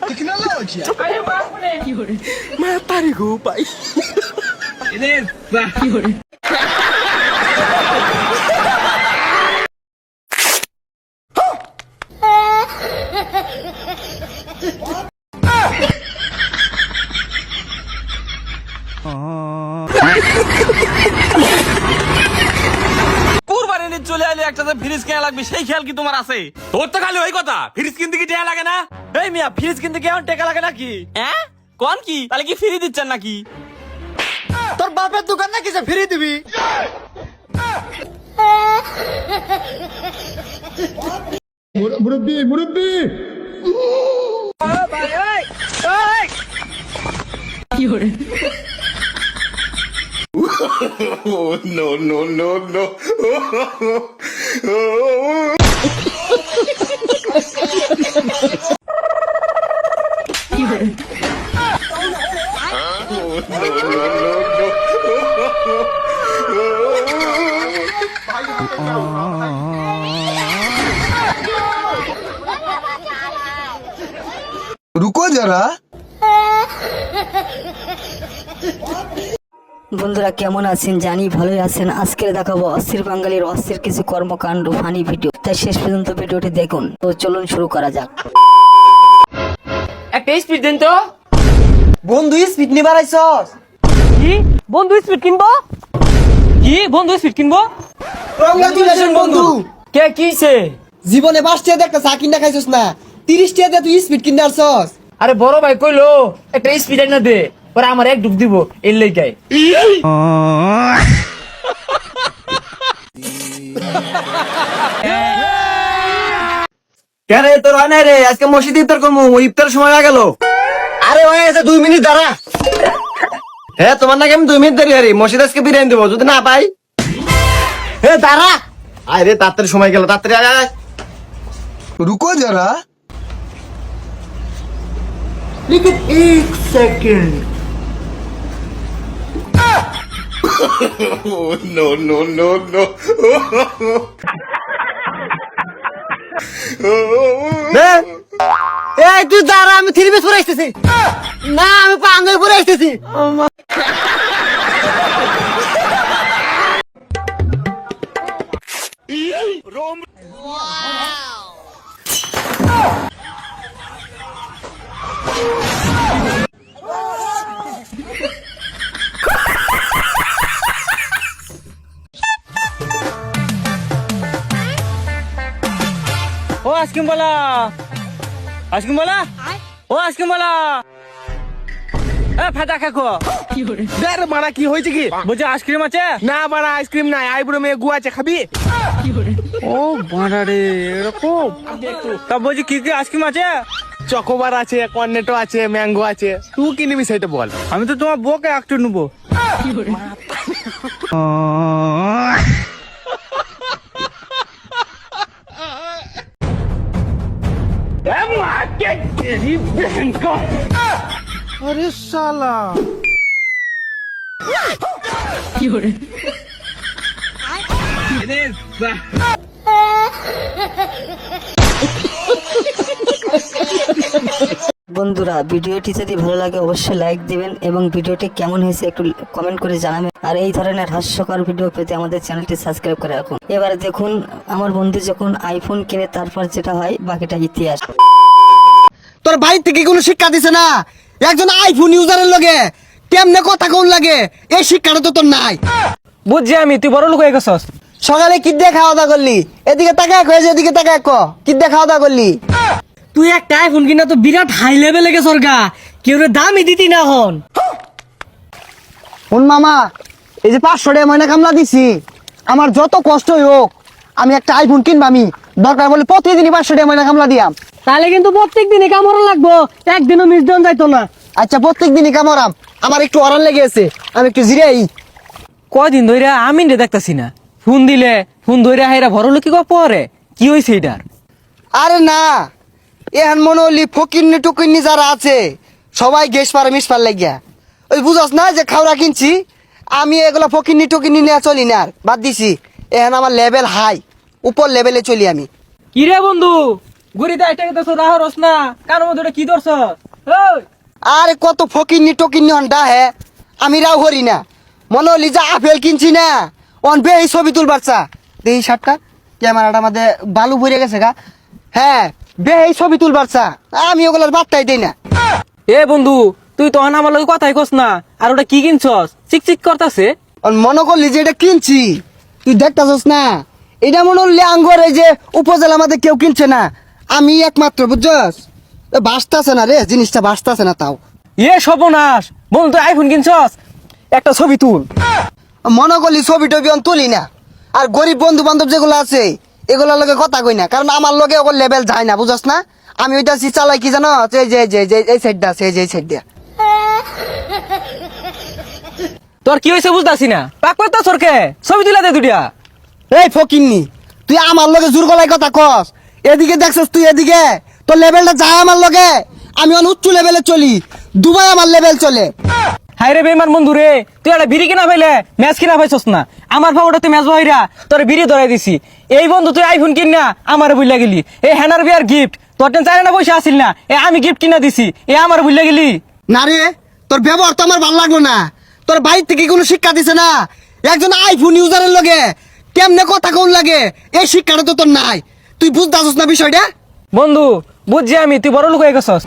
Tecnologia. Matarigo, pai. কুরবানি চলে আইলে একটা ফ্রিজ কেনা লাগবে সেই খেয়াল কি তোমার আছে? তোর তো খালি ওই কথা, ফ্রিজ কিনতে কি টাকা লাগে না? এই মিয়া, ফ্রিজ কিনতে কি এখন টাকা লাগে নাকি? হ্যাঁ কোন কি তাহলে কি ফ্রি দিচ্ছেন নাকি? তোর বাপের দোকান নাকি যে ফ্রি দিবি? মুরব্বি মুরব্বি কি হরে Oh, no, no, no, no. কি হরে रुको जरा। বন্ধুরা কেমন আছেন? জানি ভালোই আছেন। আজকে দেখাবো অস্থির বাঙালির অস্থির কিছু কর্মকাণ্ড, ফানি ভিডিও। তাই শেষ পর্যন্ত ভিডিওটি দেখুন। তো চলুন শুরু করা যাক। একটা স্পিড দেন তো। বন্ধু স্পিড নিবার আইছস? কি বন্ধু স্পিড কিনবো? কি বন্ধু স্পিড কিনবো? কংগ্রাচুলেশন বন্ধু। কে কিছে? জীবনে 5 টাকা একটা চা কিনা খাইছস না, 30 টাকা দিয়ে তুই স্পিড কিনা আরছস। আরে বড় ভাই কইলো একটা স্পিড না দে, পরে আমার এক ডুব দিব এর লেগাই। কেন তোর হয় না রে? আজকে মসজিদে ইফতার করবো, ইফতার সময় হয়ে গেল। আরে হয়ে গেছে 2 মিনিট দাঁড়া। হ্যাঁ তোমার নাকি আমি 2 মিনিট দেরি হারি, মসজিদ আজকে বিরিয়ানি দেবো যদি না পাই। হে দাঁড়া, আরে তাড়াতাড়ি সময় গেল, তাড়াতাড়ি আয়। রুকো যারা, लेकिन 1 second. Oh, no, no, no, no. এই তুই দাঁড়া, আমি 3 পিস পরে আসতেছি। না আমি পাঙ্গাই পরে আসতেছি। ও আইসক্রিম বলা, আইসক্রিম বলা, ও আইসক্রিম বলা, এ ফাটা খাকো। কি হরে দেখ মারা কি হয়েছে কি? বলছে আইসক্রিম আছে? না মারা আইসক্রিম নাই, আইবুড়ো মেয়ে গু আছে, খাবি? কি হরে ও বাড়া রে এরকম। তা বলছি কি কি আইসক্রিম আছে? চকোবার আছে, কর্নেটো আছে, ম্যাঙ্গো আছে, তুই কি নিবি সেটা বল। আমি তো তোমার বউকে একটু নেবো। কি হরে আরে শালা কি হরে বন্ধুরা ভিডিওটি যদি ভালো লাগে অবশ্যই লাইক দিবেন এবং ভিডিওটি কেমন হয়েছে একটু কমেন্ট করে জানাবেন। আর এই ধরনের হাস্যকর ভিডিও পেতে আমাদের চ্যানেলটি সাবস্ক্রাইব করে রাখুন। এবার দেখুন আমার বন্ধু যখন আইফোন কিনে তারপর যেটা হয় বাকিটা ইতিহাস। তোর বাড়ি থেকে কোনো শিক্ষা দিছে না? একজন আইফোন ইউজারের লগে কেমনে কথা কোন লাগে এই শিক্ষাটা তো তোর নাই। বুঝছি আমি, তুই বড় লোক হয়ে গেছস। সকালে কি দিয়ে খাওয়া দাওয়া করলি? এদিকে তাকায় কয়ে, এদিকে তাকায় ক, কি দিয়ে খাওয়া দাওয়া করলি? তুই একটা আইফোন কিনা তো বিরাট হাই লেভেলে গেছর গা, কেউ দামই দিতি না হন। শুন মামা, এই যে 500 টাকা ময়না কামলা দিছি, আমার যত কষ্টই হোক আমি একটা আইফোন কিনবা। আমি দরকার বলে প্রতিদিনই 500 টাকা ময়না কামলা দিয়াম। তাহলে কিন্তু প্রত্যেক দিনই কামড় লাগবো, একদিনও মিস দেন যাইতো না। আচ্ছা প্রত্যেক দিনই কামড়াম, আমার একটু অরান লেগে আছে, আমি একটু জিরাই। কয়দিন ধরে আমি দেখতাছি না, ফোন দিলে ফোন ধরে হাইরা ভরো কি পরে কি হয়েছে এটার? আরে না, এখন মনে হলি ফকিন্নি টুকিন্নি যারা আছে সবাই গেস পারে মিস পার লাগিয়া। ওই বুঝস না যে খাওয়া কিনছি, আমি এগুলো ফকিন্নি টুকিন্নি নিয়ে চলি না, আর বাদ দিছি। এখন আমার লেভেল হাই, উপর লেভেলে চলি আমি। কি রে বন্ধু, গুড়িতে আইটা গেছে রাহরস না কার মধ্যে ওটা কি ধরছ ওই আরে কত ফকিন্নি টকিন্নি অনটা হে আমি রাও হরি না মনে হলি যে আপেল কিনছি না অন বে এই ছবি তুলবার চা এই শার্টটা ক্যামেরাটা আমাদের বালু ভরে গেছে গা হ্যাঁ বে এই ছবি তুলবার চা আমি ওগুলোর বার্তাই দেই না এ বন্ধু তুই তো আমার লগে কথাই কস না আর ওটা কি কিনছস চিকচিক করতাছে অন মনে করলি যে এটা কিনছি তুই দেখতাছস না এটা মনে হলি আঙ্গর এই যে উপজেলা আমাদের কেউ কিনছে না আমি একমাত্র বুঝছস বাসতাছে না রে জিনিসটা বাসতাছে না তাও এ সর্বনাশ বন্ধু তুই আইফোন কিনছস একটা ছবি তুল মনে করলি ছবি টবি অন তুলি না আর গরিব বন্ধু বান্ধব যেগুলো আছে এগুলোর লগে কথা কই না কারণ আমার লগে ওগুলো লেভেল যায় না বুঝছস না আমি ওইটা চালাই কি জানো এই যে এই সাইডটা আছে এই যে এই সাইডটা তোর কি হয়েছে বুঝতাছি না পাক পাতা সরকে ছবি তুলে দে দুটিয়া এই ফকিন্নি তুই আমার লগে জোর গলায় কথা কস এদিকে দেখছস তুই এদিকে তোর লেভেলটা যায় আমার লগে আমি অন উচ্চ লেভেলে চলি দুবাই আমার লেভেল চলে হাই রে বেমান বন্ধু রে তুই একটা বিড়ি কিনা পাইলে ম্যাচ কিনা পাইছস না আমার ফাউটা তুই ম্যাচ বহিরা তোর বিড়ি ধরাই দিছি এই বন্ধু তুই আইফোন কিন না আমার বুঝলা গেলি এই হ্যানার বিয়ার গিফট তোর টেন চাই না পয়সা আসিল না এ আমি গিফট কিনা দিছি এ আমার বুঝলা গেলি না রে তোর ব্যবহার তো আমার ভালো লাগলো না তোর বাড়ির থেকে কোনো শিক্ষা দিছে না একজন আইফোন ইউজারের লগে কেমনে কথা কোন লাগে এই শিক্ষাটা তো তোর নাই তুই বুঝতাছস না বিষয়টা বন্ধু বুঝছি আমি তুই বড় লোক হয়ে গেছস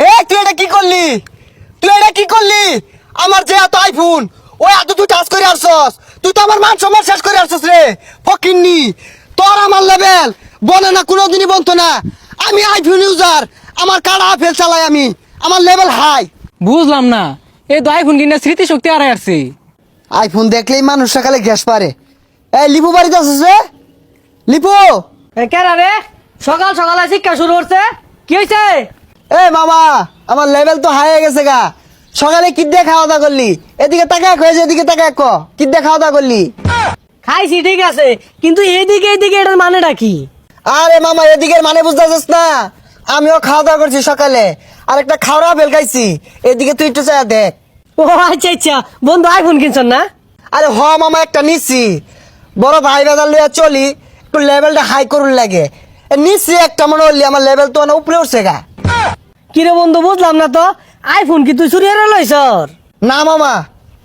এ তুই এটা কি করলি আমার যে এত আইফোন ওই এত তুই টাচ করে আসছস তুই তো আমার মান সম্মান শেষ করে আসছস রে ফকিন্নি তোর আমার লেভেল বনে না কোনোদিনই বলতো না আমি আইফোন ইউজার আমার কাড়া আপেল চালাই আমি আমার লেভেল হাই বুঝলাম না এই তো আইফোন কিনা স্মৃতি শক্তি হারাই আসছে আইফোন দেখলেই মানুষ সকালে গ্যাস পারে এই লিপু বাড়িতে আসছিস রে লিপু কেন রে সকাল সকালে শিক্ষা শুরু করছে কি হয়েছে এ মামা আমার লেভেল তো হাই হয়ে গেছে গা সকালে কি দিয়ে খাওয়া দাওয়া করলি এদিকে তাকা হয়েছে এদিকে তাকা কি দিয়ে খাওয়া দাওয়া করলি খাইছি ঠিক আছে কিন্তু এদিকে এটার মানেটা কি আরে মামা এদিকের মানে বুঝতেছিস না আমিও খাওয়া দাওয়া করছি সকালে আর একটা খাওয়া বেল খাইছি এদিকে তুই একটু চাই দেখ ও আচ্ছা বন্ধু আইফোন কিনছেন না আরে হ মামা একটা নিচ্ছি বড় ভাই বাজার লইয়া চলি একটু লেভেলটা হাই করুন লাগে নিচ্ছি একটা মনে হলি আমার লেভেল তো উপরে উঠছে গা কিরে বন্ধু বুঝলাম না তো আইফোন কি তুই চুরি হারা লইছর না মামা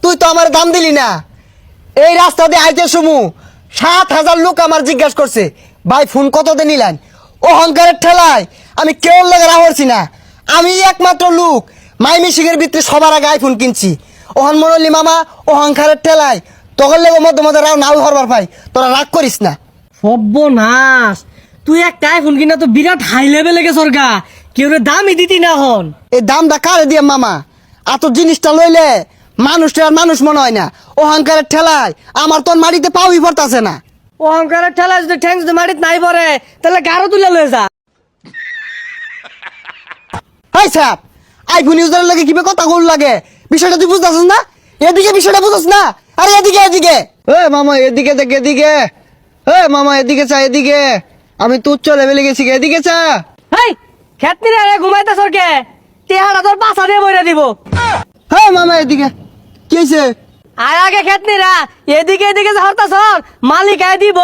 তুই তো আমার দাম দিলি না এই রাস্তা দিয়ে আইতে সমু 7,000 লোক আমার জিজ্ঞাসা করছে ভাই ফোন কত দিয়ে নিলেন অহংকারের ঠেলায় আমি কেউ লাগে রাহরছি না আমি একমাত্র লোক মাই মিশিংয়ের ভিতরে সবার আগে আইফোন কিনছি ওহন মনলি মামা অহংকারের ঠেলায় তখন লেগে মধ্যে মধ্যে রাও নাও হরবার পাই তোরা রাগ করিস না সর্বনাশ তুই একটা আইফোন কিনা তো বিরাট হাই লেভেলে গেছর গা কেউ দামই দিতি না হন এই দামটা কারে দিয়ে মামা এত জিনিসটা লইলে মানুষটা আর মানুষ মনে হয় না অহংকারের ঠেলায় আমার তোর মাটিতে পাওই পড়তাছে না অহংকারের ঠেলা যদি ঠ্যাং যদি মাটিত নাই পড়ে তাহলে গারো তুলে লয়ে যা হাই স্যার আইফোন ইউজারের লাগে কিভাবে কথা বল লাগে বিষয়টা তুই বুঝতেছিস না এদিকে বিষয়টা বুঝছিস না আরে এদিকে এ মামা এদিকে দেখ এদিকে মামা এদিকে চা এদিকে আমি তুচ্ছ লেভেলে গেছি এদিকে চা হেই খেতনি রে ঘুমাইতা সরকে তেহারা তোর বাসা দিয়ে বইরা দিব হ্যাঁ মামা এদিকে কি হয়েছে আর আগে খেতনি রা এদিকে যে হরতা সর মালিক আয় দিব